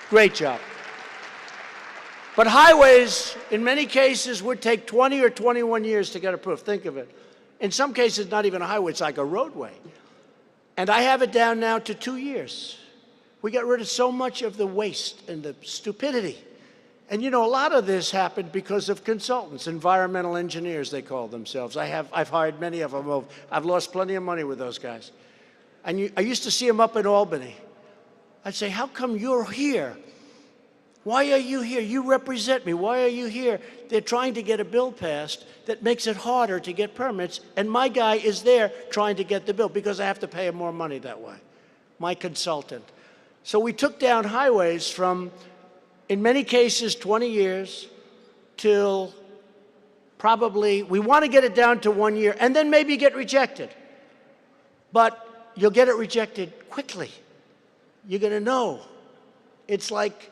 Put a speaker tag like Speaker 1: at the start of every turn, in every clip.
Speaker 1: Great job. But highways, in many cases, would take 20 or 21 years to get approved. Think of it. In some cases, not even a highway, it's like a roadway. And I have it down now to 2 years. We got rid of so much of the waste and the stupidity. And you know, a lot of this happened because of consultants, environmental engineers, they call themselves. I've hired many of them. I've lost plenty of money with those guys. And I used to see them up in Albany. I'd say, how come you're here? Why are you here? You represent me. Why are you here? They're trying to get a bill passed that makes it harder to get permits, and my guy is there trying to get the bill because I have to pay him more money that way, my consultant. So we took down highways from, in many cases, 20 years till probably, we want to get it down to 1 year and then maybe get rejected. But you'll get it rejected quickly. You're going to know. It's like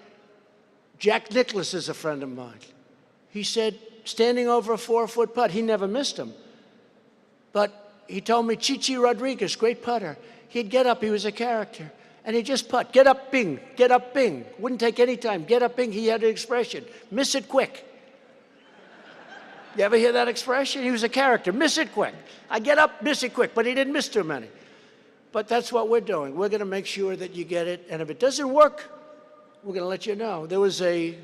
Speaker 1: Jack Nicklaus is a friend of mine. He said, standing over a 4-foot putt, he never missed him. But he told me, Chichi Rodriguez, great putter, he'd get up, he was a character, and he'd just putt, get up, bing, get up, bing. Wouldn't take any time, get up, bing, he had an expression, miss it quick. You ever hear that expression? He was a character, miss it quick. I get up, miss it quick, but he didn't miss too many. But that's what we're doing. We're going to make sure that you get it, and if it doesn't work, we're going to let you know. There was a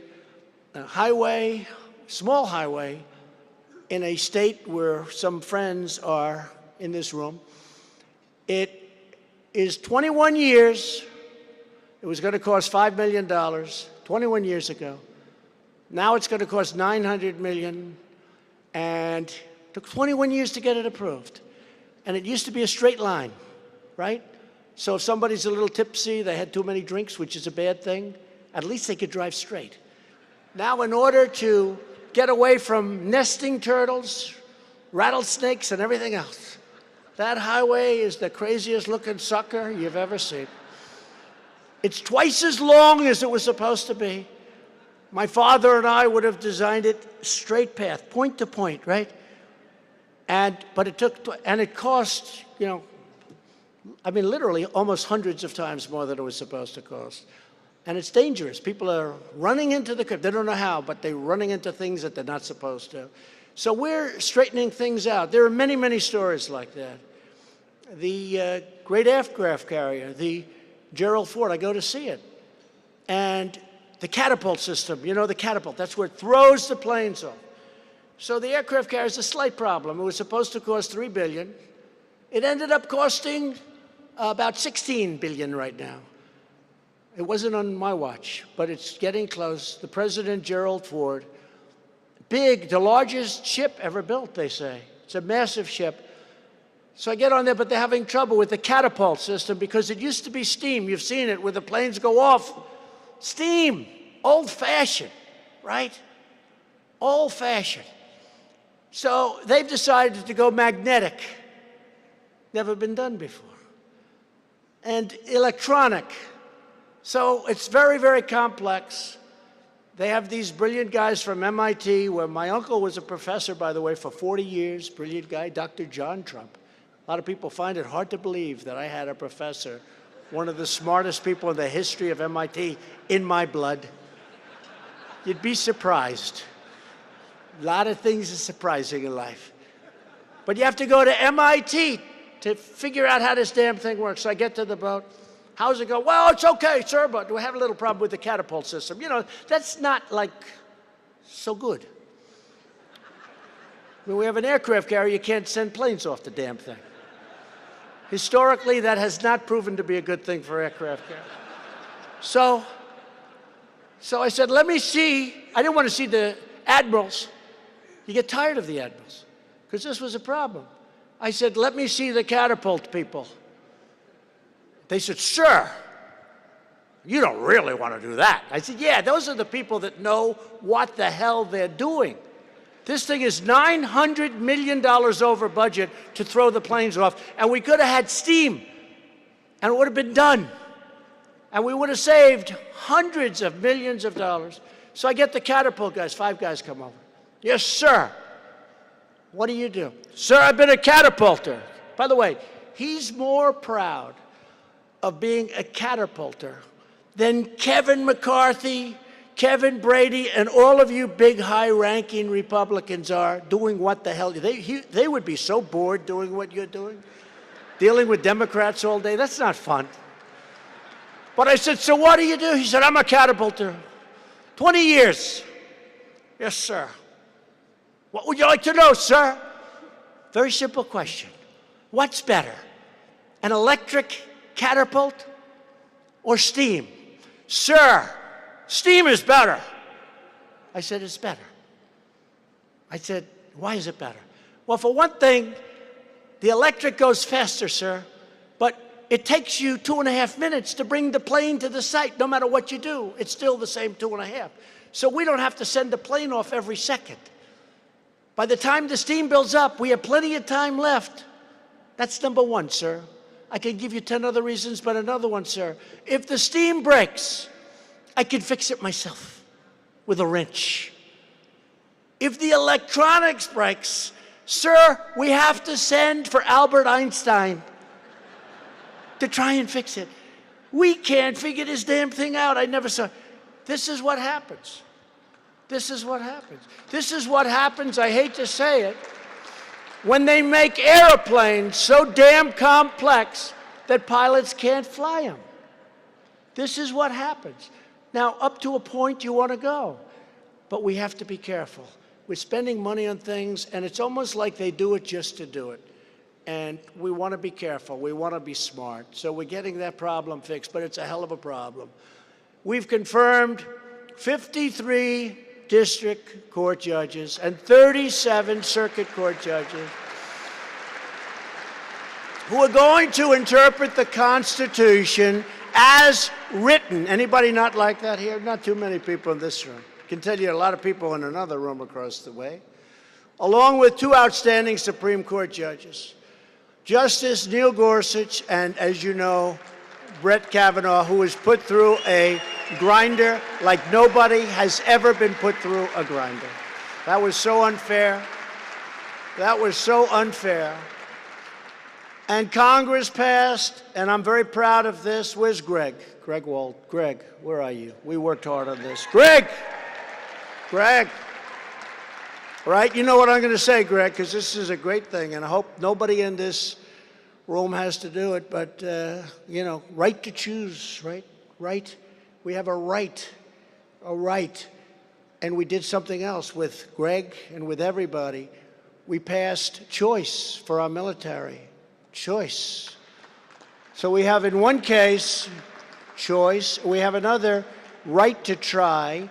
Speaker 1: highway, small highway, in a state where some friends are in this room. It is 21 years. It was going to cost $5 million 21 years ago. Now it's going to cost $900 million, and it took 21 years to get it approved. And it used to be a straight line, right? So if somebody's a little tipsy, they had too many drinks, which is a bad thing, at least they could drive straight. Now, in order to get away from nesting turtles, rattlesnakes, and everything else, that highway is the craziest looking sucker you've ever seen. It's twice as long as it was supposed to be. My father and I would have designed it straight path, point to point, right? But it took, and it cost, you know, I mean, literally almost hundreds of times more than it was supposed to cost. And it's dangerous. People are running into the curb. They don't know how, but they're running into things that they're not supposed to. So we're straightening things out. There are many, many stories like that. The great aircraft carrier, the Gerald Ford, I go to see it. And the catapult system, you know, the catapult, that's where it throws the planes off. So the aircraft carrier is a slight problem. It was supposed to cost $3 billion. It ended up costing about $16 billion right now. It wasn't on my watch, but it's getting close. The President, Gerald Ford, big, the largest ship ever built, they say. It's a massive ship. So I get on there, but they're having trouble with the catapult system because it used to be steam. You've seen it, where the planes go off. Steam, old-fashioned, right? Old-fashioned. So they've decided to go magnetic. Never been done before. And electronic. So it's very, very complex. They have these brilliant guys from MIT, where my uncle was a professor, by the way, for 40 years, brilliant guy, Dr. John Trump. A lot of people find it hard to believe that I had a professor, one of the smartest people in the history of MIT, in my blood. You'd be surprised. A lot of things are surprising in life. But you have to go to MIT to figure out how this damn thing works. So I get to the boat. How's it go? Well, it's okay, sir, but we have a little problem with the catapult system. You know, that's not, like, so good. When we have an aircraft carrier, you can't send planes off the damn thing. Historically, that has not proven to be a good thing for aircraft carriers. So I said, let me see. I didn't want to see the admirals. You get tired of the admirals, because this was a problem. I said, let me see the catapult people. They said, sir, you don't really want to do that. I said, yeah, those are the people that know what the hell they're doing. This thing is $900 million over budget to throw the planes off, and we could have had steam, and it would have been done. And we would have saved hundreds of millions of dollars. So I get the catapult guys, 5 guys come over. Yes, sir. What do you do? Sir, I've been a catapulter. By the way, he's more proud of being a catapulter than Kevin McCarthy, Kevin Brady, and all of you big, high-ranking Republicans are doing what the hell? They would be so bored doing what you're doing, dealing with Democrats all day. That's not fun. But I said, so what do you do? He said, I'm a catapulter. 20 years. Yes, sir. What would you like to know, sir? Very simple question. What's better, an electric catapult or steam? Sir, steam is better. I said, it's better. I said, why is it better? Well, for one thing, the electric goes faster, sir, but it takes you 2.5 minutes to bring the plane to the site. No matter what you do, it's still the same 2.5. So we don't have to send the plane off every second. By the time the steam builds up, we have plenty of time left. That's number one, sir. I can give you 10 other reasons, but another one, sir. If the steam breaks, I can fix it myself with a wrench. If the electronics breaks, sir, we have to send for Albert Einstein to try and fix it. We can't figure this damn thing out. I never saw. This is what happens. This is what happens. This is what happens, I hate to say it, when they make airplanes so damn complex that pilots can't fly them. This is what happens. Now, up to a point you want to go, but we have to be careful. We're spending money on things, and it's almost like they do it just to do it. And we want to be careful. We want to be smart. So we're getting that problem fixed, but it's a hell of a problem. We've confirmed 53 district court judges and 37 circuit court judges who are going to interpret the Constitution as written. Anybody not like that here? Not too many people in this room. I can tell you a lot of people in another room across the way. Along with two outstanding Supreme Court judges, Justice Neil Gorsuch and, as you know, Brett Kavanaugh, who was put through a grinder like nobody has ever been put through a grinder. That was so unfair. That was so unfair. And Congress passed, and I'm very proud of this. Where's Greg? Greg Wald. Greg, where are you? We worked hard on this. Greg! Greg! Right? You know what I'm going to say, Greg, because this is a great thing, and I hope nobody in this room has to do it, but, you know, right to choose, right? Right? We have a right, and we did something else with Greg and with everybody. We passed choice for our military, choice. So we have in one case, choice, we have another, right to try,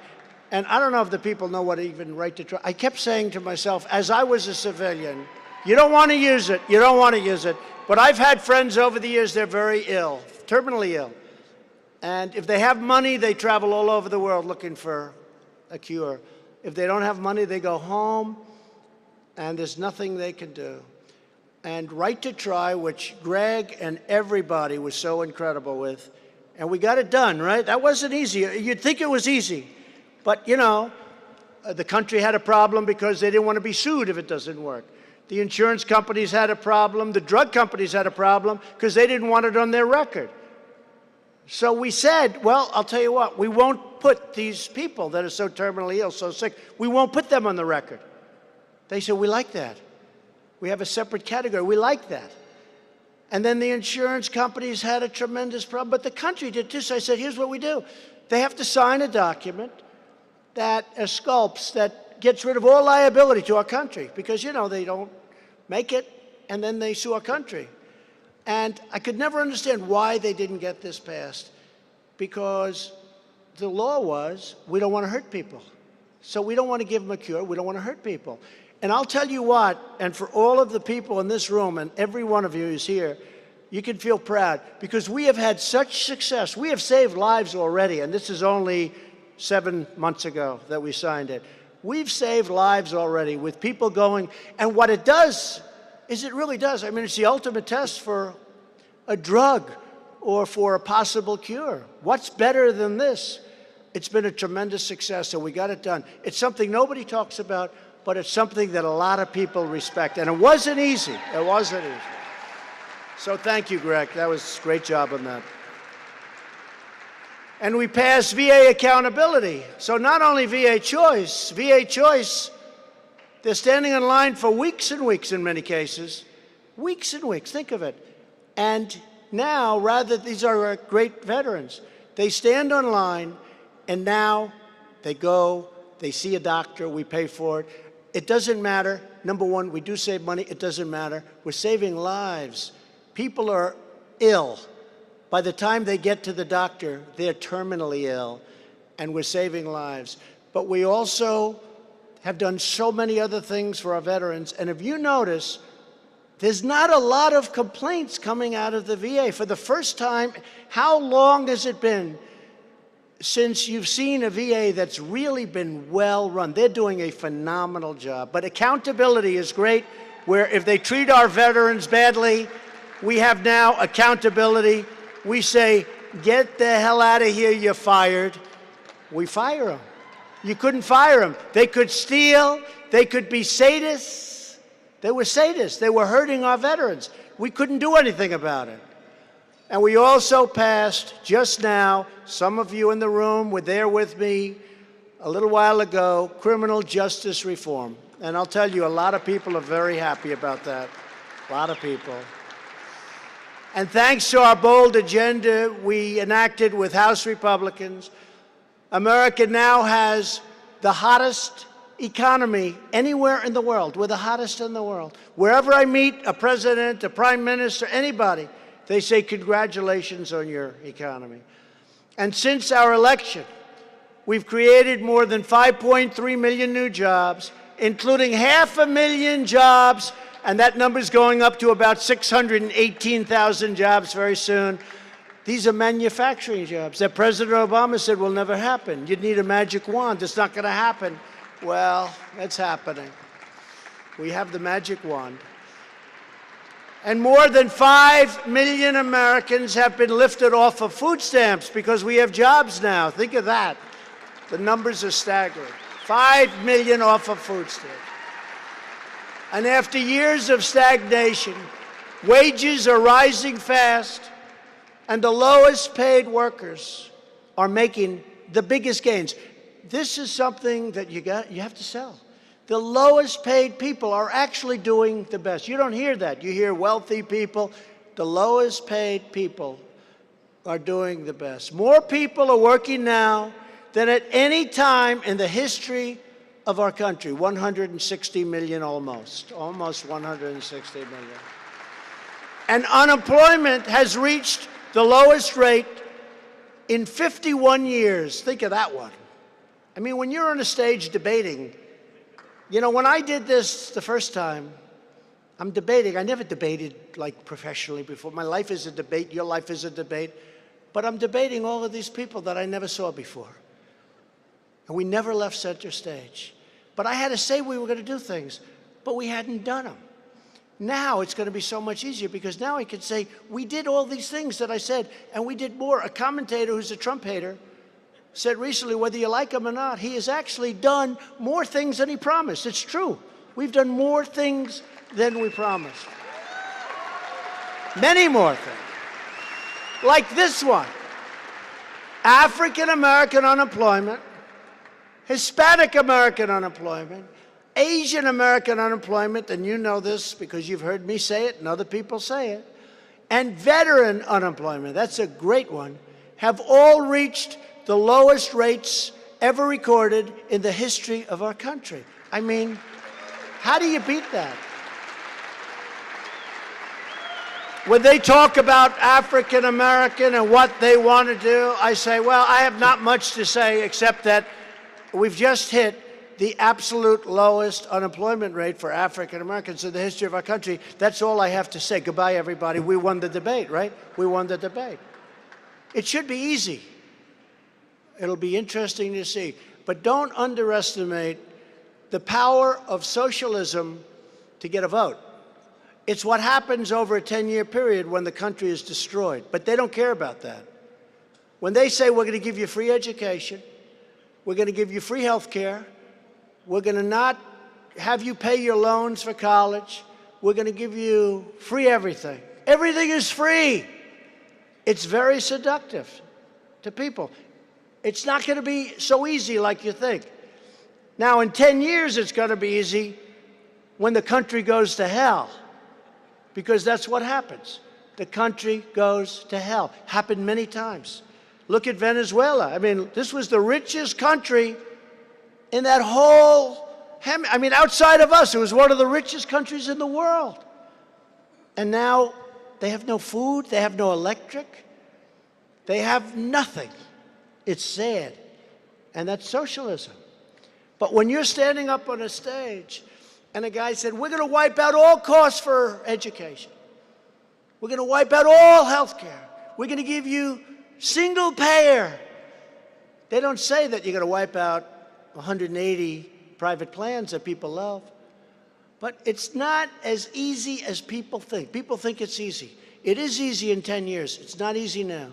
Speaker 1: and I don't know if the people know what even right to try. I kept saying to myself, as I was a civilian, you don't want to use it, you don't want to use it, but I've had friends over the years, they're very ill, terminally ill. And if they have money, they travel all over the world looking for a cure. If they don't have money, they go home, and there's nothing they can do. And right to try, which Greg and everybody was so incredible with, and we got it done, right? That wasn't easy. You'd think it was easy. But, you know, the country had a problem because they didn't want to be sued if it doesn't work. The insurance companies had a problem. The drug companies had a problem because they didn't want it on their record. So we said, well, I'll tell you what, we won't put these people that are so terminally ill, so sick, we won't put them on the record. They said, we like that. We have a separate category. We like that. And then the insurance companies had a tremendous problem, but the country did too. So I said, here's what we do. They have to sign a document that exculpates, that gets rid of all liability to our country because, you know, they don't make it and then they sue our country. And I could never understand why they didn't get this passed, because the law was we don't want to hurt people. So we don't want to give them a cure. We don't want to hurt people. And I'll tell you what, and for all of the people in this room and every one of you who's here, you can feel proud because we have had such success. We have saved lives already, and this is only 7 months ago that we signed it. We've saved lives already with people going, and what it does is it really does. I mean, it's the ultimate test for a drug or for a possible cure. What's better than this? It's been a tremendous success, so we got it done. It's something nobody talks about, but it's something that a lot of people respect. And it wasn't easy. It wasn't easy. So thank you, Greg. That was a great job on that. And we passed VA accountability. So not only VA choice, they're standing in line for weeks and weeks in many cases. Weeks and weeks, think of it. And now, these are great veterans. They stand on line, and now they go, they see a doctor, we pay for it. It doesn't matter. Number one, we do save money. It doesn't matter. We're saving lives. People are ill. By the time they get to the doctor, they're terminally ill, and we're saving lives. But we also have done so many other things for our veterans. And if you notice, there's not a lot of complaints coming out of the VA. For the first time, how long has it been since you've seen a VA that's really been well run? They're doing a phenomenal job. But accountability is great, where if they treat our veterans badly, we have now accountability. We say, get the hell out of here, you're fired. We fire them. You couldn't fire them. They could steal. They could be sadists. They were sadists. They were hurting our veterans. We couldn't do anything about it. And we also passed just now, some of you in the room were there with me a little while ago, criminal justice reform. And I'll tell you, a lot of people are very happy about that. A lot of people. And thanks to our bold agenda we enacted with House Republicans, America now has the hottest economy anywhere in the world. We're the hottest in the world. Wherever I meet a president, a prime minister, anybody, they say, congratulations on your economy. And since our election, we've created more than 5.3 million new jobs, including 500,000 jobs, and that number is going up to about 618,000 jobs very soon. These are manufacturing jobs that President Obama said will never happen. You'd need a magic wand. It's not going to happen. Well, it's happening. We have the magic wand. And more than 5 million Americans have been lifted off of food stamps because we have jobs now. Think of that. The numbers are staggering. 5 million off of food stamps. And after years of stagnation, wages are rising fast, and the lowest paid workers are making the biggest gains. This is something that you have to sell. The lowest paid people are actually doing the best. You don't hear that. You hear wealthy people. The lowest paid people are doing the best. More people are working now than at any time in the history of our country. 160 million almost 160 million. And unemployment has reached the lowest rate in 51 years. Think of that one. I mean, when you're on a stage debating, you know, when I did this the first time, I'm debating. I never debated like professionally before. My life is a debate. Your life is a debate. But I'm debating all of these people that I never saw before. And we never left center stage. But I had to say we were going to do things, but we hadn't done them. Now it's going to be so much easier because now I can say, we did all these things that I said, and we did more. A commentator who's a Trump hater said recently, whether you like him or not, he has actually done more things than he promised. It's true. We've done more things than we promised. Many more things. Like this one. African American unemployment, Hispanic American unemployment, Asian American unemployment, and you know this because you've heard me say it and other people say it, and veteran unemployment, that's a great one, have all reached the lowest rates ever recorded in the history of our country. I mean, how do you beat that? When they talk about African American and what they want to do, I say, well, I have not much to say except that we've just hit the absolute lowest unemployment rate for African Americans in the history of our country. That's all I have to say. Goodbye, everybody. We won the debate, right? We won the debate. It should be easy. It'll be interesting to see. But don't underestimate the power of socialism to get a vote. It's what happens over a 10-year period when the country is destroyed. But they don't care about that. When they say we're going to give you free education, we're going to give you free health care, we're going to not have you pay your loans for college, we're going to give you free everything. Everything is free. It's very seductive to people. It's not going to be so easy like you think. Now, in 10 years, it's going to be easy when the country goes to hell, because that's what happens. The country goes to hell. Happened many times. Look at Venezuela. I mean, this was the richest country in that whole, outside of us, it was one of the richest countries in the world. And now they have no food, they have no electric, they have nothing. It's sad. And that's socialism. But when you're standing up on a stage and a guy said, we're going to wipe out all costs for education, we're going to wipe out all health care, we're going to give you single payer. They don't say that you're going to wipe out 180 private plans that people love. But it's not as easy as people think. People think it's easy. It is easy in 10 years. It's not easy now.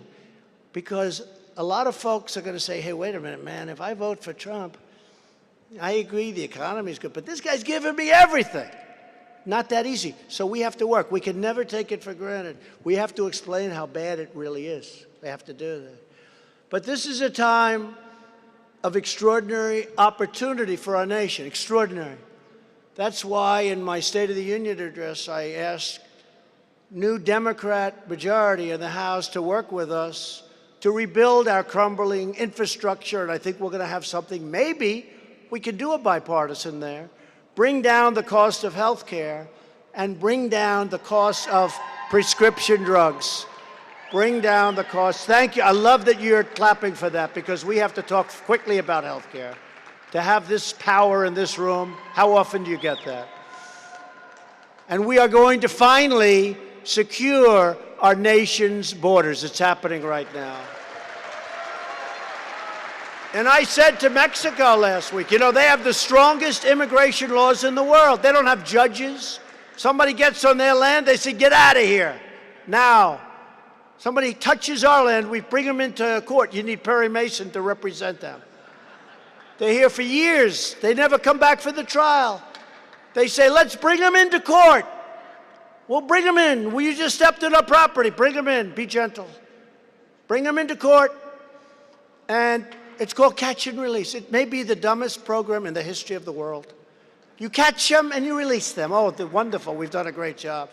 Speaker 1: Because a lot of folks are going to say, hey, wait a minute, man, if I vote for Trump, I agree the economy's good, but this guy's giving me everything. Not that easy. So we have to work. We can never take it for granted. We have to explain how bad it really is. We have to do that. But this is a time of extraordinary opportunity for our nation, extraordinary. That's why in my State of the Union address, I asked new Democrat majority in the House to work with us to rebuild our crumbling infrastructure, and I think we're going to have something, maybe we can do a bipartisan there, bring down the cost of health care and bring down the cost of prescription drugs. Bring down the cost. Thank you. I love that you're clapping for that, because we have to talk quickly about health care. To have this power in this room, how often do you get that? And we are going to finally secure our nation's borders. It's happening right now. And I said to Mexico last week, you know, they have the strongest immigration laws in the world. They don't have judges. Somebody gets on their land, they say, get out of here. Now, somebody touches our land, we bring them into court. You need Perry Mason to represent them. They're here for years. They never come back for the trial. They say, let's bring them into court. We'll bring them in. Well, you just stepped on our property. Bring them in. Be gentle. Bring them into court. And it's called catch and release. It may be the dumbest program in the history of the world. You catch them and you release them. Oh, they're wonderful. We've done a great job.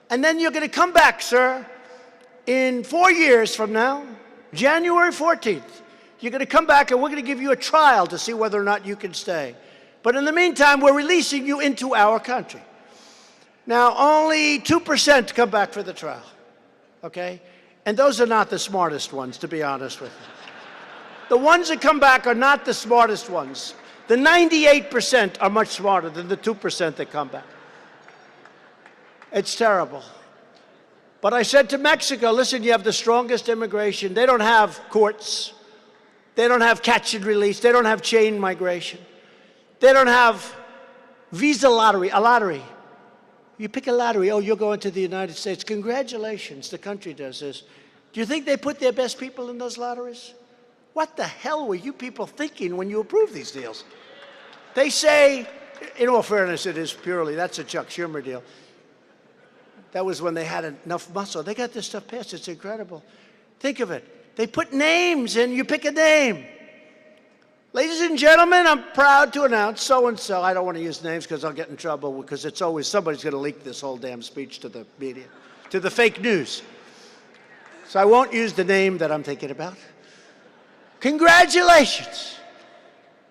Speaker 1: And then you're going to come back, sir, in 4 years from now, January 14th. You're going to come back and we're going to give you a trial to see whether or not you can stay. But in the meantime, we're releasing you into our country. Now, only 2% come back for the trial, okay? And those are not the smartest ones, to be honest with you. The ones that come back are not the smartest ones. The 98% are much smarter than the 2% that come back. It's terrible. But I said to Mexico, listen, you have the strongest immigration. They don't have courts. They don't have catch and release. They don't have chain migration. They don't have visa lottery, a lottery. You pick a lottery, oh, you're going to the United States. Congratulations, the country does this. Do you think they put their best people in those lotteries? What the hell were you people thinking when you approved these deals? They say, in all fairness, it is purely, that's a Chuck Schumer deal. That was when they had enough muscle. They got this stuff passed. It's incredible. Think of it. They put names in, you pick a name. Ladies and gentlemen, I'm proud to announce so-and-so. I don't want to use names because I'll get in trouble, because it's always somebody's going to leak this whole damn speech to the media, to the fake news. So I won't use the name that I'm thinking about. Congratulations.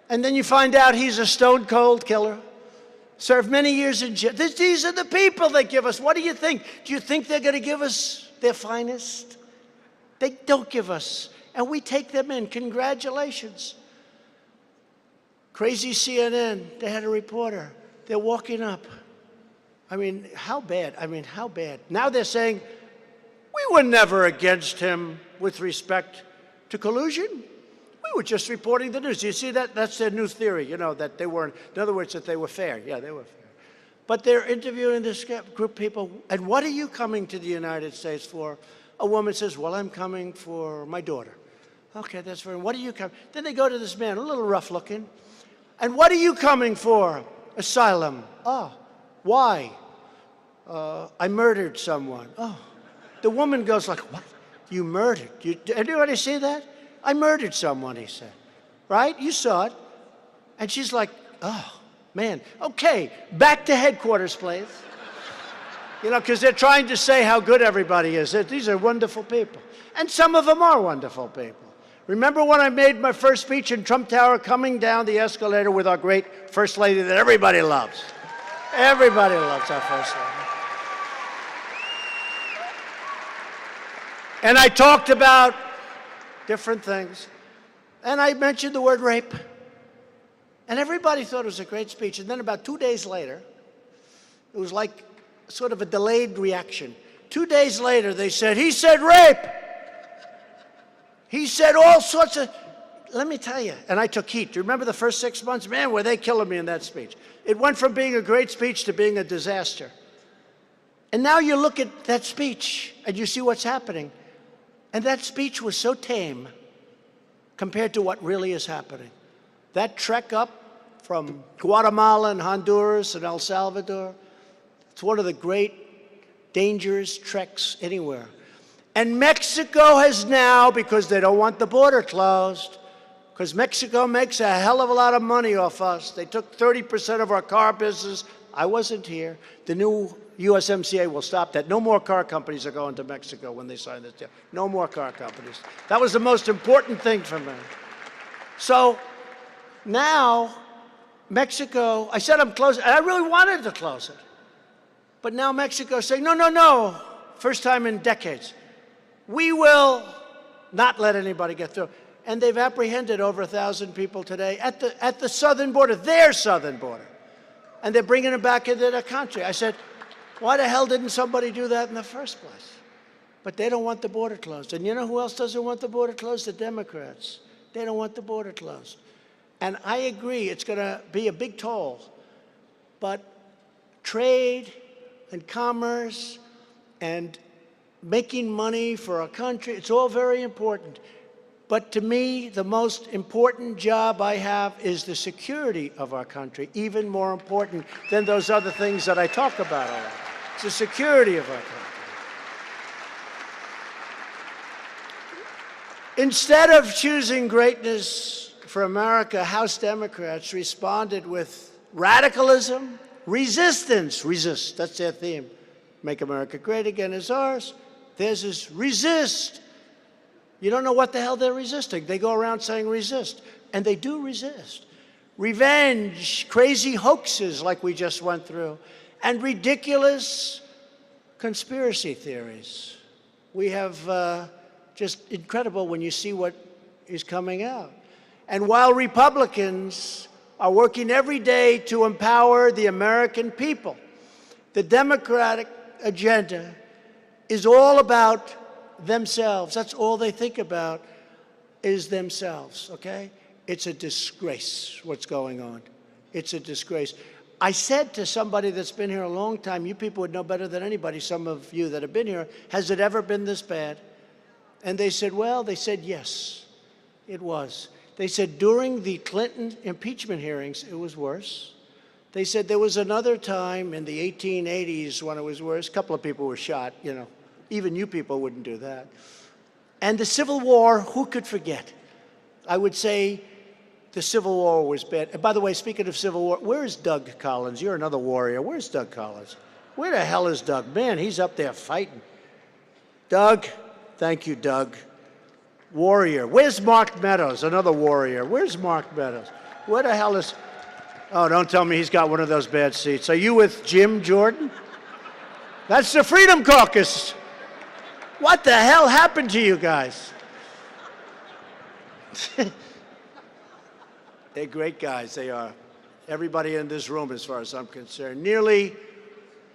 Speaker 1: And then you find out he's a stone-cold killer. Served many years in jail. These are the people that give us. What do you think? Do you think they're going to give us their finest? They don't give us. And we take them in. Congratulations. Crazy CNN, they had a reporter. They're walking up. I mean, how bad? I mean, how bad? Now they're saying, we were never against him with respect to collusion. We were just reporting the news. You see that? That's their new theory, you know, that they weren't, in other words, that they were fair. Yeah, they were fair. But they're interviewing this group of people. And what are you coming to the United States for? A woman says, well, I'm coming for my daughter. Okay, that's very, what are you coming? Then they go to this man, a little rough looking. And what are you coming for? Asylum. Oh, why? I murdered someone. Oh, the woman goes like, what? You murdered? Anybody see that? I murdered someone, he said. Right? You saw it. And she's like, oh, man. Okay, back to headquarters, please. You know, because they're trying to say how good everybody is. These are wonderful people. And some of them are wonderful people. Remember when I made my first speech in Trump Tower coming down the escalator with our great First Lady that everybody loves? Everybody loves our First Lady. And I talked about different things. And I mentioned the word rape. And everybody thought it was a great speech. And then about 2 days later, it was like sort of a delayed reaction. 2 days later, they said, he said rape. He said all sorts of, let me tell you, and I took heat. Do you remember the first 6 months? Man, were they killing me in that speech. It went from being a great speech to being a disaster. And now you look at that speech and you see what's happening. And that speech was so tame compared to what really is happening. That trek up from Guatemala and Honduras and El Salvador, it's one of the great dangerous treks anywhere. And Mexico has now, because they don't want the border closed, because Mexico makes a hell of a lot of money off us. They took 30% of our car business. I wasn't here. The new USMCA will stop that. No more car companies are going to Mexico when they sign this deal. No more car companies. That was the most important thing for me. So now, Mexico, I said I'm closing, and I really wanted to close it. But now Mexico is saying, no, no, no, first time in decades. We will not let anybody get through. And they've apprehended over 1,000 people today at the southern border, their southern border. And they're bringing them back into their country. I said, why the hell didn't somebody do that in the first place? But they don't want the border closed. And you know who else doesn't want the border closed? The Democrats. They don't want the border closed. And I agree, it's going to be a big toll. But trade and commerce and making money for our country, it's all very important. But to me, the most important job I have is the security of our country, even more important than those other things that I talk about a lot. It's the security of our country. Instead of choosing greatness for America, House Democrats responded with radicalism, resistance. Resist, that's their theme. Make America Great Again is ours. Theirs is resist. You don't know what the hell they're resisting. They go around saying resist, and they do resist. Revenge, crazy hoaxes like we just went through, and ridiculous conspiracy theories. We have just incredible when you see what is coming out. And while Republicans are working every day to empower the American people, the Democratic agenda is all about themselves. That's all they think about is themselves, okay? It's a disgrace what's going on. It's a disgrace. I said to somebody that's been here a long time, you people would know better than anybody, some of you that have been here, has it ever been this bad? And they said, well, they said, yes, it was. They said during the Clinton impeachment hearings, it was worse. They said there was another time in the 1880s when it was worse. A couple of people were shot, you know. Even you people wouldn't do that. And the Civil War, who could forget? I would say the Civil War was bad. And by the way, speaking of Civil War, where's Doug Collins? You're another warrior. Where's Doug Collins? Where the hell is Doug? Man, he's up there fighting. Doug, thank you, Doug. Warrior. Where's Mark Meadows? Another warrior. Where's Mark Meadows? Where the hell is... Oh, don't tell me he's got one of those bad seats. Are you with Jim Jordan? That's the Freedom Caucus. What the hell happened to you guys? They're great guys, they are. Everybody in this room, as far as I'm concerned. Nearly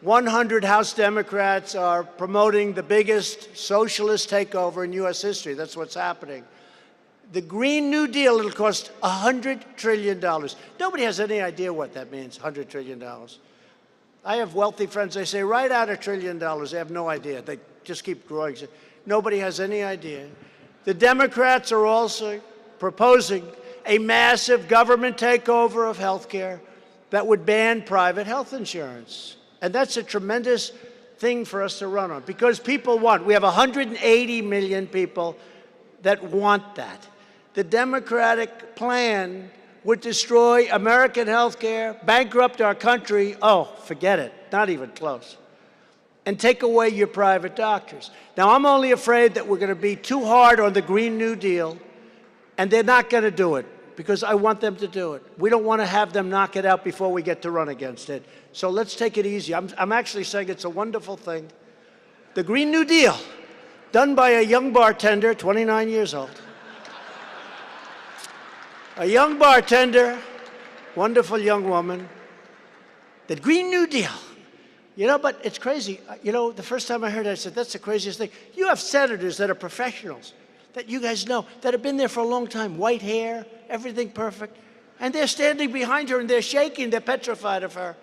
Speaker 1: 100 House Democrats are promoting the biggest socialist takeover in U.S. history. That's what's happening. The Green New Deal, it'll cost $100 trillion. Nobody has any idea what that means, $100 trillion. I have wealthy friends, they say, write out $1 trillion. They have no idea. They just keep growing. Nobody has any idea. The Democrats are also proposing a massive government takeover of health care that would ban private health insurance. And that's a tremendous thing for us to run on because people want, we have 180 million people that want that. the Democratic plan would destroy American health care, bankrupt our country, oh, forget it, not even close, and take away your private doctors. Now, I'm only afraid that we're going to be too hard on the Green New Deal, and they're not going to do it, because I want them to do it. We don't want to have them knock it out before we get to run against it. So let's take it easy. I'm actually saying it's a wonderful thing. The Green New Deal, done by a young bartender, 29 years old. A young bartender, wonderful young woman. The Green New Deal. You know, but it's crazy. You know, the first time I heard it, I said, that's the craziest thing. You have senators that are professionals, that you guys know, that have been there for a long time, white hair, everything perfect, and they're standing behind her and they're shaking, they're petrified of her.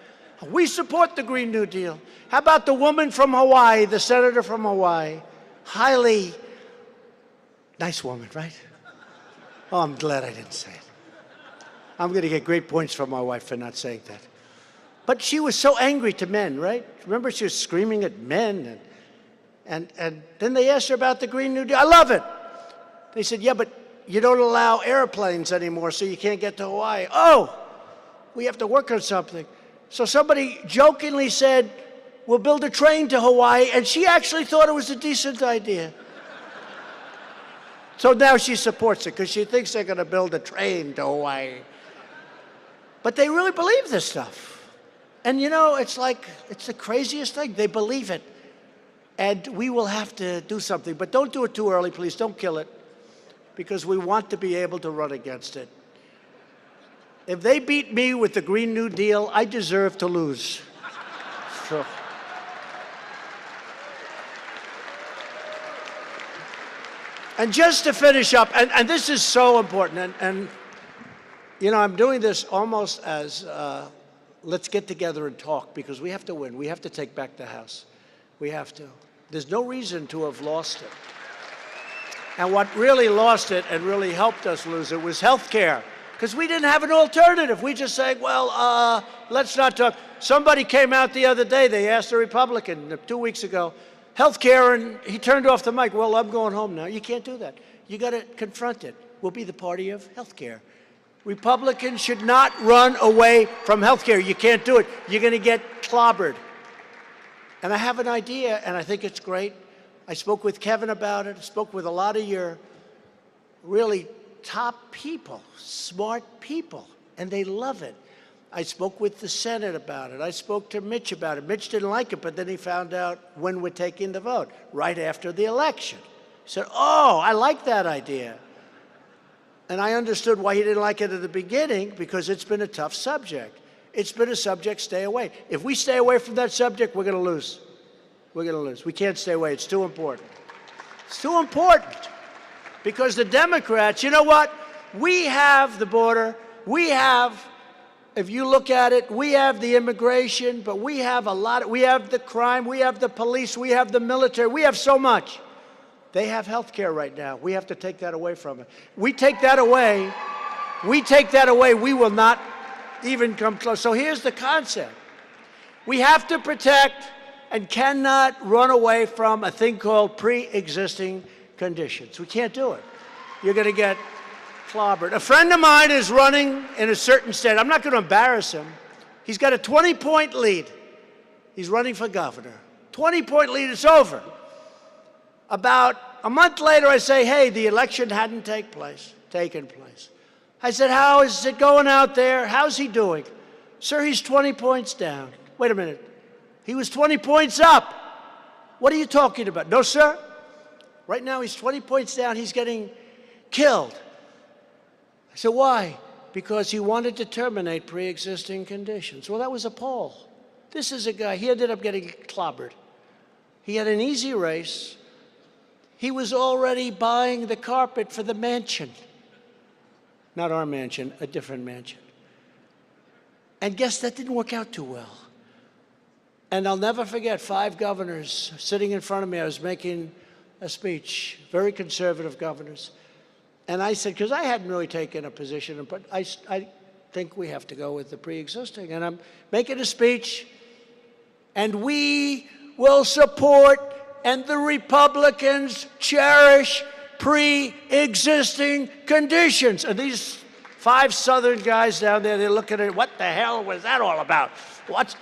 Speaker 1: We support the Green New Deal. How about the woman from Hawaii, the senator from Hawaii? Highly nice woman, right? Oh, I'm glad I didn't say it. I'm going to get great points from my wife for not saying that. But she was so angry to men, right? Remember, she was screaming at men. And then they asked her about the Green New Deal. I love it. They said, yeah, but you don't allow airplanes anymore, so you can't get to Hawaii. Oh, we have to work on something. So somebody jokingly said, we'll build a train to Hawaii, and she actually thought it was a decent idea. So now she supports it, because she thinks they're going to build a train to Hawaii. But they really believe this stuff. And you know, it's like, it's the craziest thing. They believe it. And we will have to do something. But don't do it too early, please. Don't kill it. Because we want to be able to run against it. If they beat me with the Green New Deal, I deserve to lose. So. And just to finish up, and this is so important, and you know, I'm doing this almost as let's get together and talk, because we have to win. We have to take back the House. We have to. There's no reason to have lost it. And what really lost it and really helped us lose it was health care, because we didn't have an alternative. We just said, well, let's not talk. Somebody came out the other day, they asked a Republican 2 weeks ago, health care, and he turned off the mic. Well, I'm going home now. You can't do that. You got to confront it. We'll be the party of health care. Republicans should not run away from health care. You can't do it. You're going to get clobbered. And I have an idea, and I think it's great. I spoke with Kevin about it. I spoke with a lot of your really top people, smart people, and they love it. I spoke with the Senate about it. I spoke to Mitch about it. Mitch didn't like it, but then he found out when we're taking the vote, right after the election. He said, oh, I like that idea. And I understood why he didn't like it at the beginning, because it's been a tough subject. It's been a subject, stay away. If we stay away from that subject, we're going to lose. We're going to lose. We can't stay away. It's too important. It's too important. Because the Democrats, you know what? We have the border. We have, if you look at it, we have the immigration, but we have a lot. We have the crime. We have the police. We have the military. We have so much. They have health care right now. We have to take that away from it. We take that away. We take that away. We will not even come close. So here's the concept. We have to protect and cannot run away from a thing called pre-existing conditions. We can't do it. You're going to get clobbered. A friend of mine is running in a certain state. I'm not going to embarrass him. He's got a 20-point lead. He's running for governor. 20-point lead, it's over. About a month later, I say, hey, the election hadn't taken place. I said, how is it going out there? How's he doing? Sir, he's 20 points down. Wait a minute. He was 20 points up. What are you talking about? No, sir. Right now, he's 20 points down. He's getting killed. I said, why? Because he wanted to terminate pre-existing conditions. Well, that was a poll. This is a guy, he ended up getting clobbered. He had an easy race. He was already buying the carpet for the mansion. Not our mansion, a different mansion. And guess that didn't work out too well. And I'll never forget 5 governors sitting in front of me. I was making a speech, very conservative governors. And I said, because I hadn't really taken a position, but I think we have to go with the pre-existing. And I'm making a speech, and we will support, and the Republicans cherish pre-existing conditions. And these 5 Southern guys down there, they're looking at it, what the hell was that all about? What?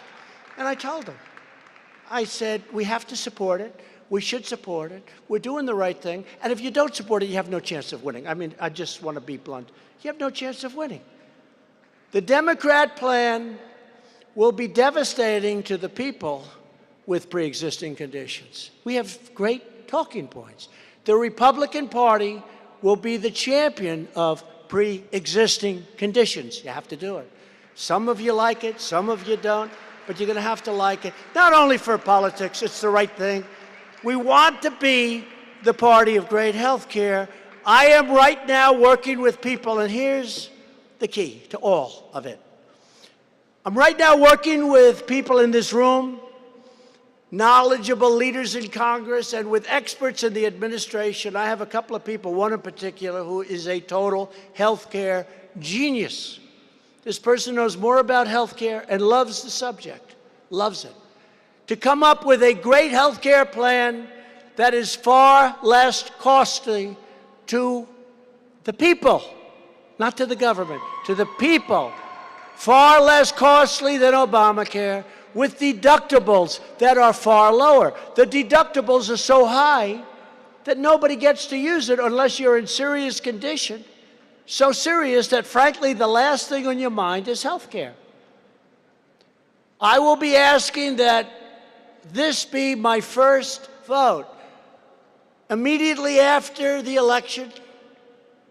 Speaker 1: And I told them, I said, we have to support it. We should support it. We're doing the right thing. And if you don't support it, you have no chance of winning. I mean, I just want to be blunt. You have no chance of winning. The Democrat plan will be devastating to the people with pre-existing conditions. We have great talking points. The Republican Party will be the champion of pre-existing conditions. You have to do it. Some of you like it, some of you don't, but you're going to have to like it. Not only for politics, it's the right thing. We want to be the party of great health care. I am right now working with people, and here's the key to all of it. I'm right now working with people in this room, knowledgeable leaders in Congress, and with experts in the administration. I have a couple of people, one in particular, who is a total health care genius. This person knows more about health care and loves the subject, loves it. To come up with a great health care plan that is far less costly to the people, not to the government, to the people, far less costly than Obamacare, with deductibles that are far lower. The deductibles are so high that nobody gets to use it unless you're in serious condition, so serious that, frankly, the last thing on your mind is health care. I will be asking that this be my first vote. Immediately after the election,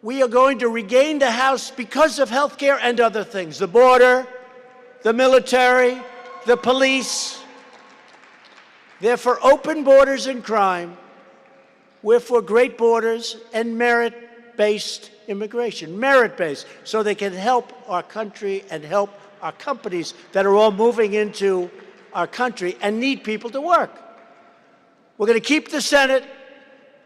Speaker 1: we are going to regain the House because of health care and other things. The border, the military, the police. They're for open borders and crime. We're for great borders and merit-based immigration. Merit-based, so they can help our country and help our companies that are all moving into our country and need people to work. We're going to keep the Senate,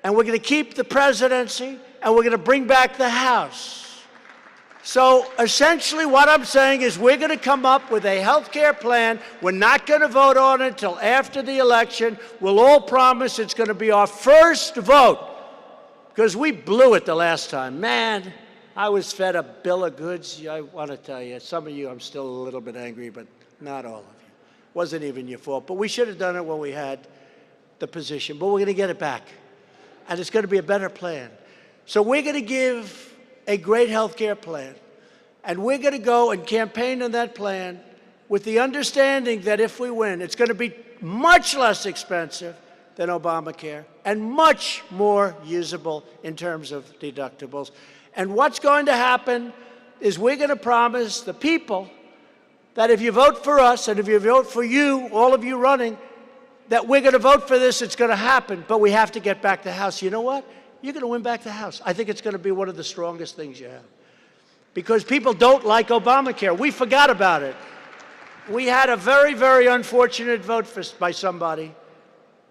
Speaker 1: and we're going to keep the presidency, and we're going to bring back the House. So essentially what I'm saying is we're going to come up with a health care plan. We're not going to vote on it until after the election. We'll all promise it's going to be our first vote, because we blew it the last time. Man, I was fed a bill of goods. I want to tell you, some of you, I'm still a little bit angry, but not all of you. Wasn't even your fault. But we should have done it when we had the position. But we're going to get it back. And it's going to be a better plan. So we're going to give a great health care plan. And we're going to go and campaign on that plan with the understanding that if we win, it's going to be much less expensive than Obamacare and much more usable in terms of deductibles. And what's going to happen is we're going to promise the people that if you vote for us and if you vote for you, all of you running, that we're going to vote for this, it's going to happen, but we have to get back the House. You know what? You're going to win back the House. I think it's going to be one of the strongest things you have. Because people don't like Obamacare. We forgot about it. We had a very, very unfortunate vote by somebody.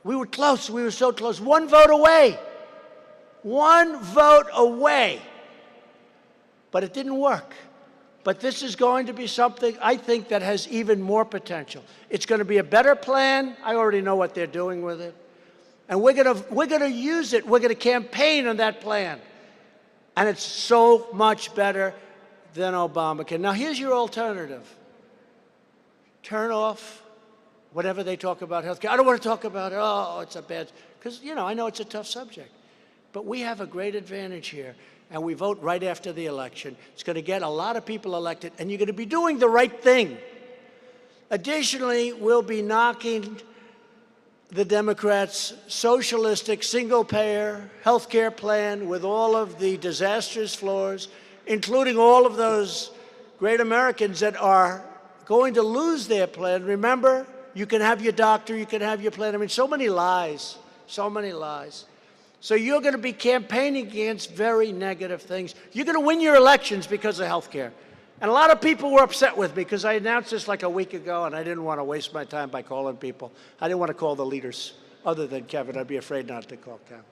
Speaker 1: We were close. We were so close. One vote away. One vote away. But it didn't work. But this is going to be something, I think, that has even more potential. It's going to be a better plan. I already know what they're doing with it. And we're going to use it. We're going to campaign on that plan. And it's so much better than Obamacare. Now, here's your alternative. Turn off whatever they talk about health care. I don't want to talk about, oh, it's a bad, because, you know, I know it's a tough subject. But we have a great advantage here. And we vote right after the election. It's going to get a lot of people elected, and you're going to be doing the right thing. Additionally, we'll be knocking the Democrats' socialistic single-payer health care plan with all of the disastrous flaws, including all of those great Americans that are going to lose their plan. Remember, you can have your doctor, you can have your plan. I mean, so many lies, so many lies. So you're going to be campaigning against very negative things. You're going to win your elections because of health care. And a lot of people were upset with me because I announced this like a week ago, and I didn't want to waste my time by calling people. I didn't want to call the leaders other than Kevin. I'd be afraid not to call Kevin.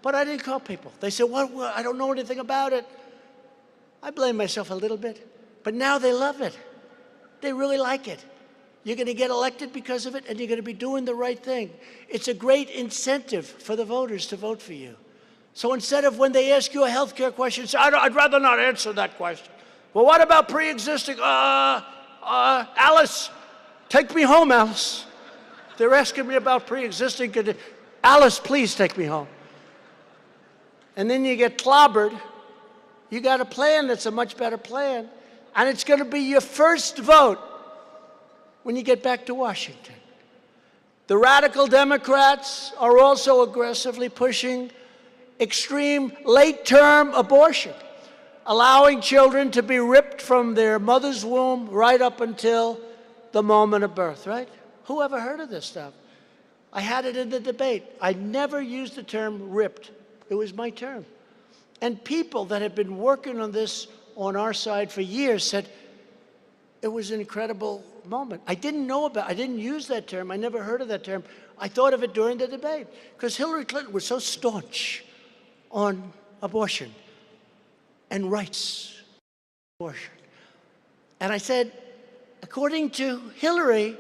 Speaker 1: But I didn't call people. They said, well, I don't know anything about it. I blame myself a little bit. But now they love it. They really like it. You're going to get elected because of it, and you're going to be doing the right thing. It's a great incentive for the voters to vote for you. So instead of when they ask you a health care question, say, I'd rather not answer that question. Well, what about pre-existing? Alice, take me home, Alice. They're asking me about pre-existing conditions. Alice, please take me home. And then you get clobbered. You got a plan that's a much better plan. And it's going to be your first vote when you get back to Washington. The radical Democrats are also aggressively pushing extreme late-term abortion, allowing children to be ripped from their mother's womb right up until the moment of birth, right? Who ever heard of this stuff? I had it in the debate. I never used the term ripped. It was my term. And people that had been working on this on our side for years said it was an incredible moment. I didn't use that term. I never heard of that term. I thought of it during the debate because Hillary Clinton was so staunch on abortion and rights abortion. And I said, according to Hillary,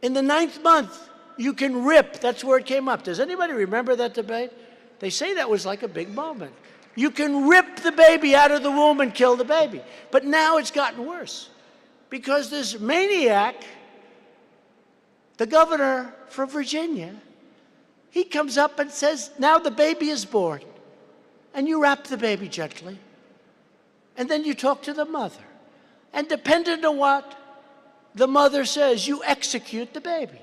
Speaker 1: in the 9th month, you can rip. That's where it came up. Does anybody remember that debate? They say that was like a big moment. You can rip the baby out of the womb and kill the baby. But now it's gotten worse because this maniac, the governor from Virginia, he comes up and says, now the baby is born. And you wrap the baby gently. And then you talk to the mother. And depending on what the mother says, you execute the baby.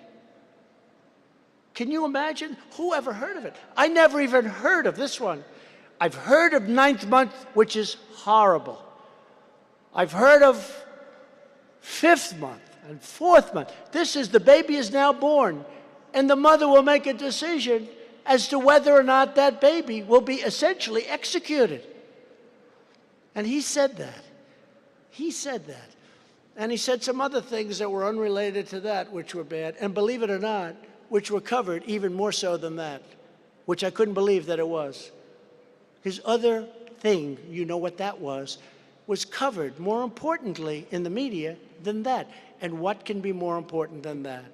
Speaker 1: Can you imagine? Who ever heard of it? I never even heard of this one. I've heard of 9th month, which is horrible. I've heard of 5th month and 4th month. This is the baby is now born, and the mother will make a decision as to whether or not that baby will be essentially executed. And he said that. He said that. And he said some other things that were unrelated to that, which were bad. And believe it or not, which were covered even more so than that, which I couldn't believe that it was. His other thing, you know what that was covered more importantly in the media than that. And what can be more important than that?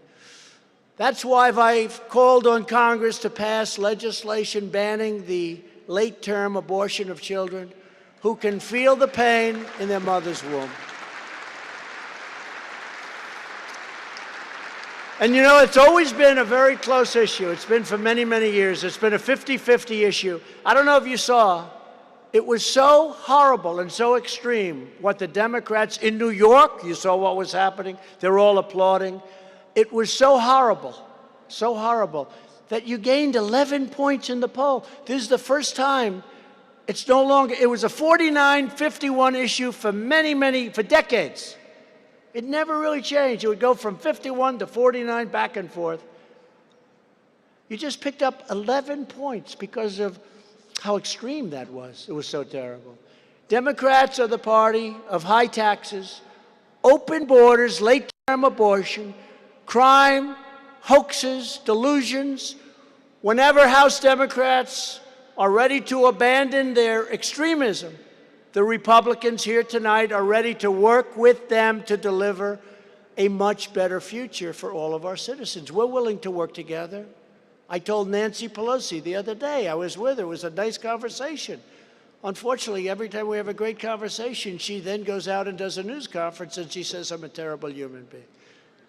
Speaker 1: That's why I've called on Congress to pass legislation banning the late-term abortion of children who can feel the pain in their mother's womb. And you know, it's always been a very close issue. It's been for many, many years. It's been a 50-50 issue. I don't know if you saw, it was so horrible and so extreme what the Democrats in New York, you saw what was happening. They're all applauding. It was so horrible that you gained 11 points in the poll. This is the first time. It's no longer, it was a 49-51 issue for for decades. It never really changed. It would go from 51 to 49, back and forth. You just picked up 11 points because of how extreme that was. It was so terrible. Democrats are the party of high taxes, open borders, late-term abortion, crime, hoaxes, delusions. Whenever House Democrats are ready to abandon their extremism, the Republicans here tonight are ready to work with them to deliver a much better future for all of our citizens. We're willing to work together. I told Nancy Pelosi the other day, I was with her, it was a nice conversation. Unfortunately, every time we have a great conversation, she then goes out and does a news conference and she says, I'm a terrible human being.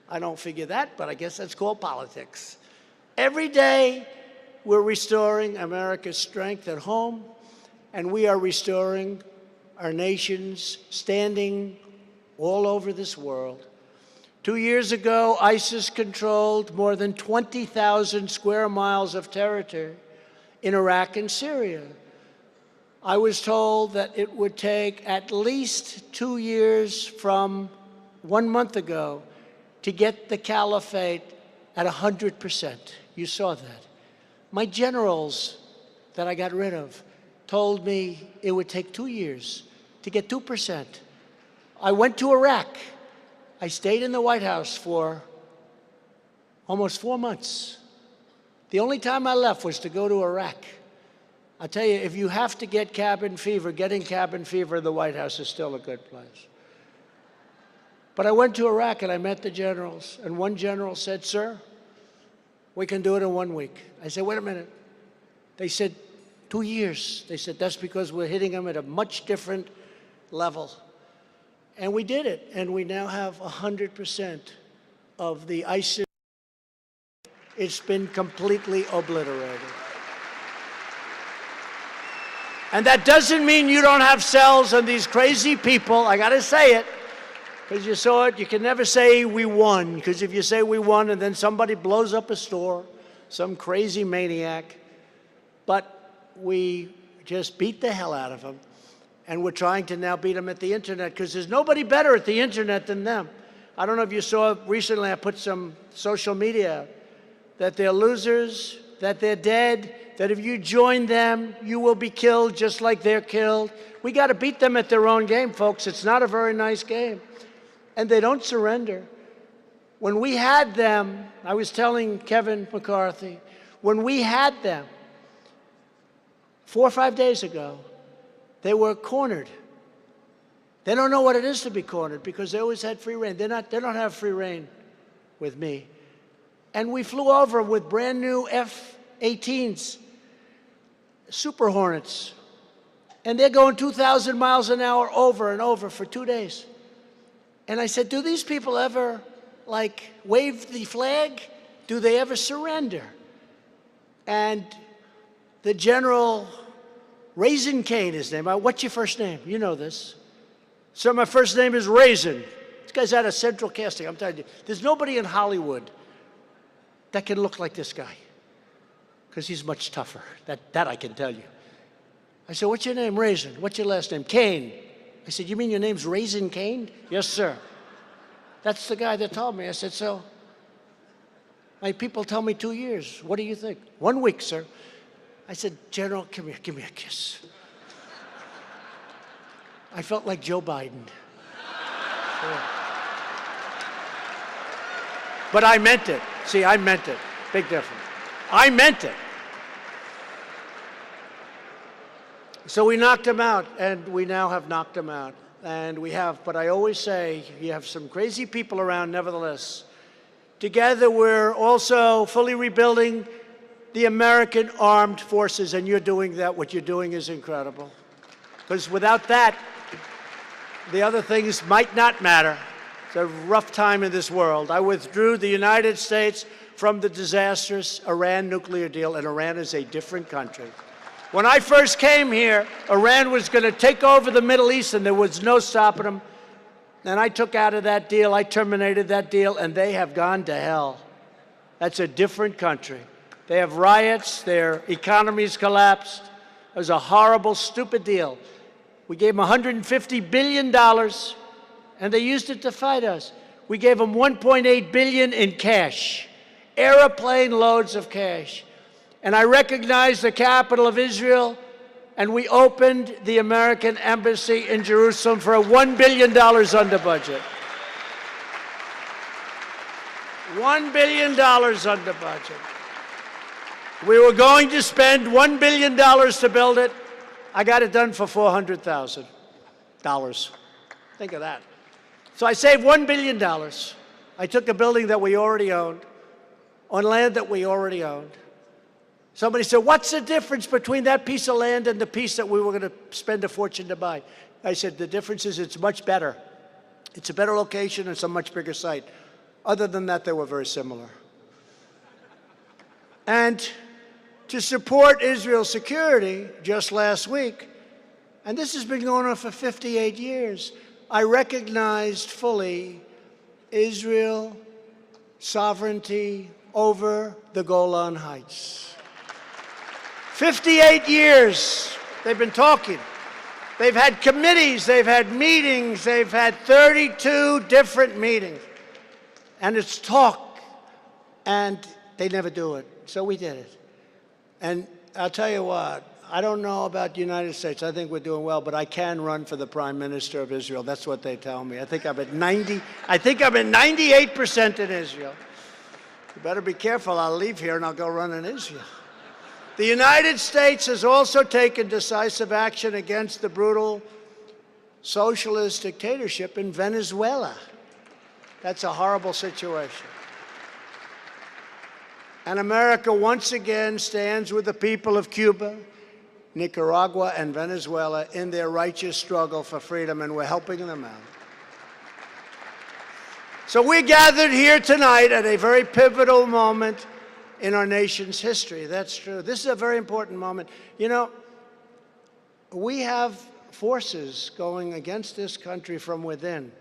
Speaker 1: I don't figure that, but I guess that's called politics. Every day, we're restoring America's strength at home, and we are restoring our nation's standing all over this world. 2 years ago, ISIS controlled more than 20,000 square miles of territory in Iraq and Syria. I was told that it would take at least 2 years from 1 month ago to get the caliphate at 100%. You saw that. My generals that I got rid of told me it would take 2 years to get 2%. I went to Iraq. I stayed in the White House for almost 4 months. The only time I left was to go to Iraq. I tell you, if you have to get cabin fever, getting cabin fever in the White House is still a good place. But I went to Iraq and I met the generals, and one general said, sir, we can do it in 1 week. I said, wait a minute. They said, 2 years. They said, that's because we're hitting them at a much different level. And we did it, and we now have 100% of the ISIS. It's been completely obliterated. And that doesn't mean you don't have cells and these crazy people. I got to say it, because you saw it. You can never say we won, because if you say we won and then somebody blows up a store, some crazy maniac, but we just beat the hell out of them. And we're trying to now beat them at the internet, because there's nobody better at the internet than them. I don't know if you saw recently, I put some social media that they're losers, that they're dead, that if you join them, you will be killed just like they're killed. We got to beat them at their own game, folks. It's not a very nice game. And they don't surrender. When we had them, I was telling Kevin McCarthy, when we had them 4 or 5 days ago, they were cornered. They don't know what it is to be cornered, because they always had free reign. They don't have free reign with me. And we flew over with brand new F-18s, Super Hornets. And they're going 2,000 miles an hour over and over for 2 days. And I said, do these people ever, like, wave the flag? Do they ever surrender? And the general, Raisin Cain, his name. What's your first name? You know this. So my first name is Raisin. This guy's out of Central Casting. I'm telling you, there's nobody in Hollywood that can look like this guy, because he's much tougher. That I can tell you. I said, what's your name? Raisin. What's your last name? Cain. I said, you mean your name's Raisin Cain? Yes, sir. That's the guy that told me. I said, so my people tell me 2 years. What do you think? 1 week, sir. I said, General, come here, give me a kiss. I felt like Joe Biden. Sure. But I meant it. See, I meant it. Big difference. I meant it. So we knocked him out, and we now have knocked him out. And we have, but I always say, you have some crazy people around, nevertheless. Together, we're also fully rebuilding the American armed forces, and you're doing that. What you're doing is incredible. Because without that, the other things might not matter. It's a rough time in this world. I withdrew the United States from the disastrous Iran nuclear deal, and Iran is a different country. When I first came here, Iran was going to take over the Middle East, and there was no stopping them. And I took out of that deal, I terminated that deal, and they have gone to hell. That's a different country. They have riots, their economy's collapsed. It was a horrible, stupid deal. We gave them $150 billion, and they used it to fight us. We gave them $1.8 billion in cash, airplane loads of cash. And I recognized the capital of Israel, and we opened the American embassy in Jerusalem for $1 billion under budget. $1 billion under budget. We were going to spend $1 billion to build it. I got it done for $400,000. Think of that. So I saved $1 billion. I took a building that we already owned, on land that we already owned. Somebody said, what's the difference between that piece of land and the piece that we were going to spend a fortune to buy? I said, the difference is it's much better. It's a better location, it's a much bigger site. Other than that, they were very similar. And to support Israel's security, just last week, and this has been going on for 58 years, I recognized fully Israel's sovereignty over the Golan Heights. 58 years they've been talking. They've had committees, they've had meetings, they've had 32 different meetings. And it's talk, and they never do it. So we did it. And I'll tell you what, I don't know about the United States. I think we're doing well, but I can run for the Prime Minister of Israel. That's what they tell me. I think I'm at 98% in Israel. You better be careful. I'll leave here and I'll go run in Israel. The United States has also taken decisive action against the brutal socialist dictatorship in Venezuela. That's a horrible situation. And America once again stands with the people of Cuba Nicaragua and Venezuela in their righteous struggle for freedom, and we're helping them out. So we're gathered here tonight at a very pivotal moment in our nation's history. That's true. This is a very important moment. You know, we have forces going against this country from within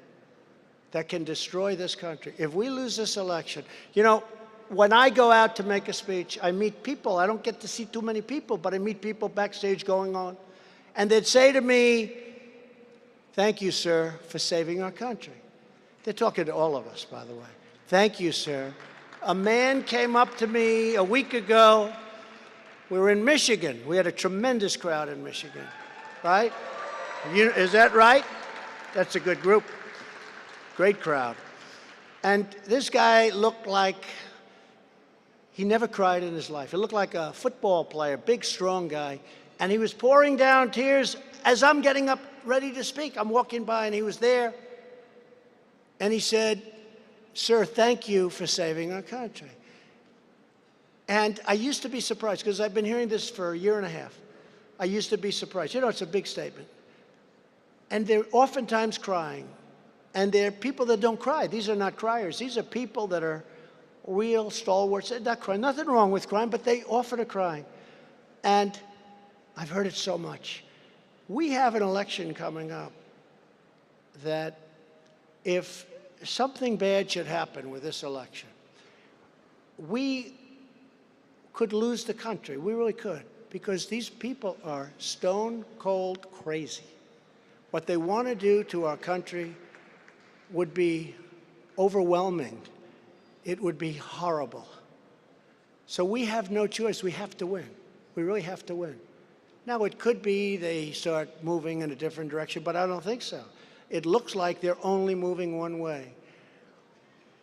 Speaker 1: that can destroy this country. If we lose this election, you know, when I go out to make a speech, I meet people. I don't get to see too many people, but I meet people backstage going on. And they'd say to me, "Thank you, sir, for saving our country." They're talking to all of us, by the way. "Thank you, sir." A man came up to me a week ago. We were in Michigan. We had a tremendous crowd in Michigan, right? Is that right? That's a good group. Great crowd. And this guy looked like he never cried in his life. He looked like a football player, big, strong guy. And he was pouring down tears as I'm getting up ready to speak. I'm walking by, and he was there. And he said, "Sir, thank you for saving our country." And I used to be surprised, because I've been hearing this for a year and a half. I used to be surprised. You know, it's a big statement. And they're oftentimes crying. And they're people that don't cry. These are not criers. These are people that are real stalwarts. They're not crying. Nothing wrong with crying, but they often are crying. And I've heard it so much. We have an election coming up that if something bad should happen with this election, we could lose the country. We really could, because these people are stone cold crazy. What they want to do to our country would be overwhelming. It would be horrible. So we have no choice. We have to win. We really have to win. Now, it could be they start moving in a different direction, but I don't think so. It looks like they're only moving one way.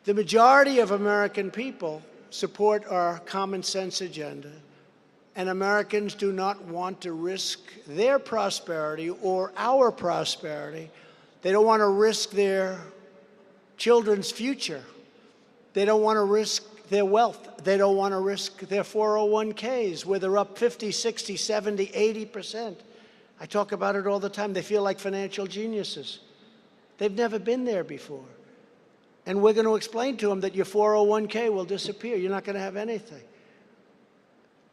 Speaker 1: The majority of American people support our common sense agenda, and Americans do not want to risk their prosperity or our prosperity. They don't want to risk their children's future. They don't want to risk their wealth. They don't want to risk their 401ks, where they're up 50, 60, 70, 80%. I talk about it all the time. They feel like financial geniuses. They've never been there before. And we're going to explain to them that your 401k will disappear. You're not going to have anything.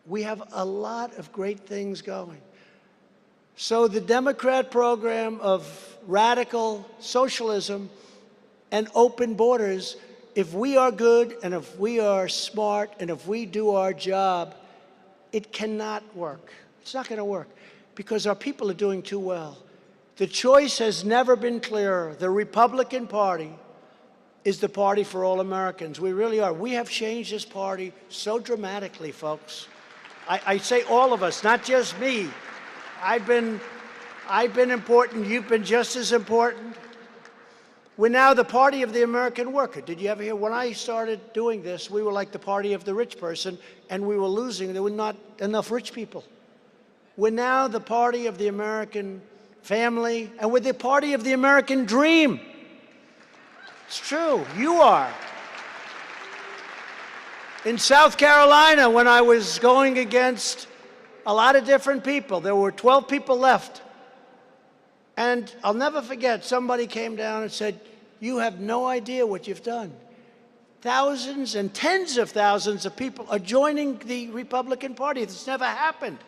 Speaker 1: We have a lot of great things going. So the Democrat program of radical socialism and open borders, if we are good and if we are smart and if we do our job, it cannot work. It's not going to work, because our people are doing too well. The choice has never been clearer. The Republican Party is the party for all Americans. We really are. We have changed this party so dramatically, folks. I say all of us, not just me. I've been important. You've been just as important. We're now the party of the American worker. Did you ever hear? When I started doing this, we were like the party of the rich person, and we were losing. There were not enough rich people. We're now the party of the American family, and we're the party of the American dream. It's true. You are. In South Carolina, when I was going against a lot of different people, there were 12 people left. And I'll never forget, somebody came down and said, "You have no idea what you've done." Thousands and tens of thousands of people are joining the Republican Party. It's never happened.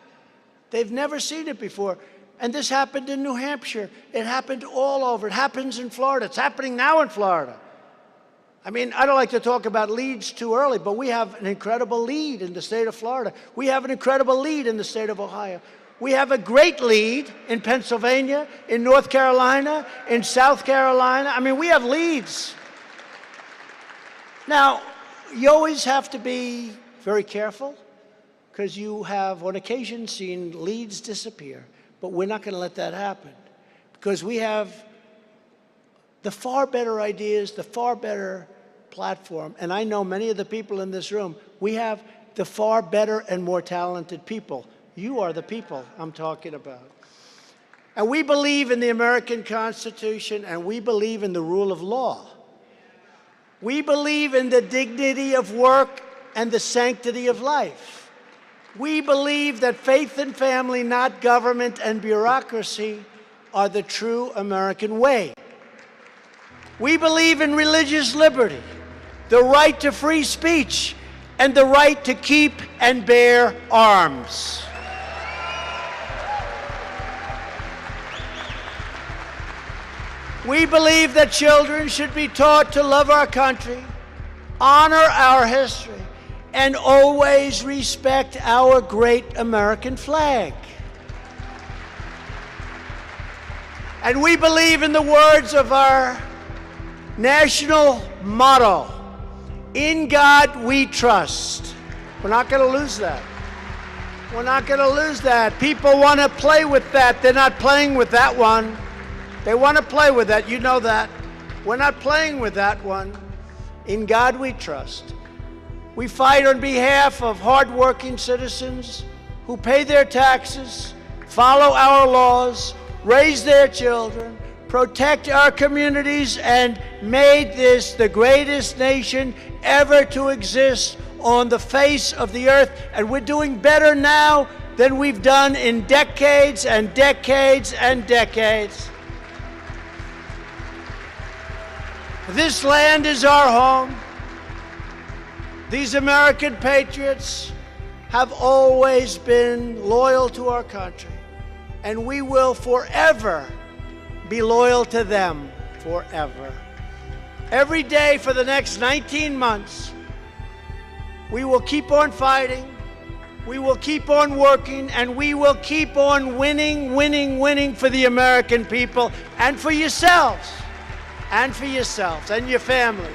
Speaker 1: They've never seen it before. And this happened in New Hampshire. It happened all over. It happens in Florida. It's happening now in Florida. I mean, I don't like to talk about leads too early, but we have an incredible lead in the state of Florida. We have an incredible lead in the state of Ohio. We have a great lead in Pennsylvania, in North Carolina, in South Carolina. I mean, we have leads. Now, you always have to be very careful, because you have, on occasion, seen leads disappear. But we're not going to let that happen, because we have the far better ideas, the far better platform. And I know many of the people in this room, we have the far better and more talented people. You are the people I'm talking about. And we believe in the American Constitution, and we believe in the rule of law. We believe in the dignity of work and the sanctity of life. We believe that faith and family, not government and bureaucracy, are the true American way. We believe in religious liberty, the right to free speech, and the right to keep and bear arms. We believe that children should be taught to love our country, honor our history, and always respect our great American flag. And we believe in the words of our national motto, "In God we trust." We're not going to lose that. We're not going to lose that. People want to play with that. They're not playing with that one. They want to play with that. You know that. We're not playing with that one. In God we trust. We fight on behalf of hardworking citizens who pay their taxes, follow our laws, raise their children, protect our communities, and made this the greatest nation ever to exist on the face of the earth. And we're doing better now than we've done in decades and decades and decades. This land is our home. These American patriots have always been loyal to our country, and we will forever be loyal to them, forever. Every day for the next 19 months, we will keep on fighting, we will keep on working, and we will keep on winning, winning, winning for the American people and for yourselves, and your families.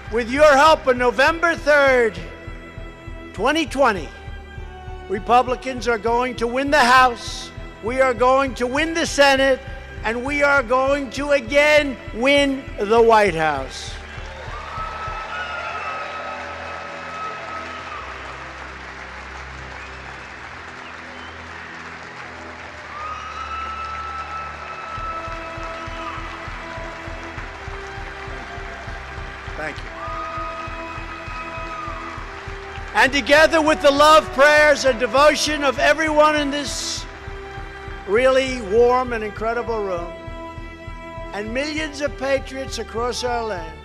Speaker 1: With your help, on November 3rd, 2020, Republicans are going to win the House, we are going to win the Senate, and we are going to again win the White House. Thank you. And together with the love, prayers, and devotion of everyone in this really warm and incredible room, and millions of patriots across our land,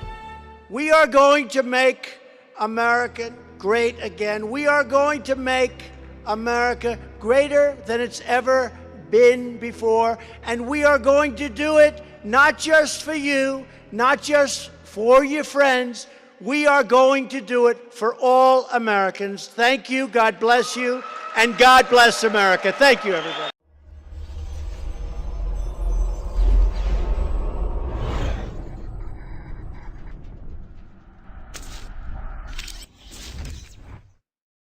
Speaker 1: we are going to make America great again. We are going to make America greater than it's ever been before. And we are going to do it not just for you, not just for your friends. We are going to do it for all Americans. Thank you, God bless you, and God bless America. Thank you, everybody.